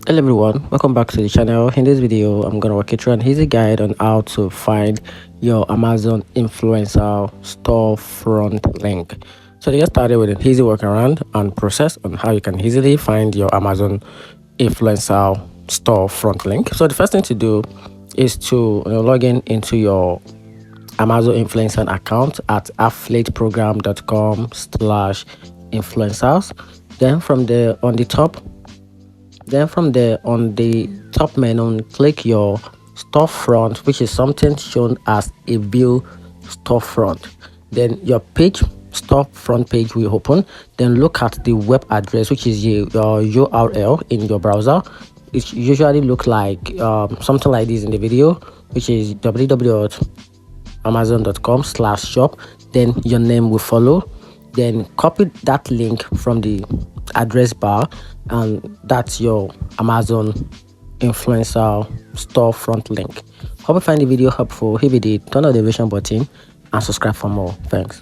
Hello everyone, welcome back to the channel. In this video I'm gonna walk you through an easy guide on how to find your Amazon influencer storefront link. So to get started with an easy workaround and process on how you can easily find your Amazon influencer storefront link. So the first thing to do is to log in into your Amazon influencer account at affiliateprogram.com/influencers. Then from there on the top menu, click your storefront, which is something shown as a view storefront. Then your storefront page will open. Then look at the web address, which is your URL in your browser. It usually look like something like this in the video, which is www.amazon.com/shop. Then your name will follow. Then copy that link from the address bar, and that's your Amazon influencer storefront link. Hope you find the video helpful. If you did, turn on the notification button and subscribe for more. Thanks.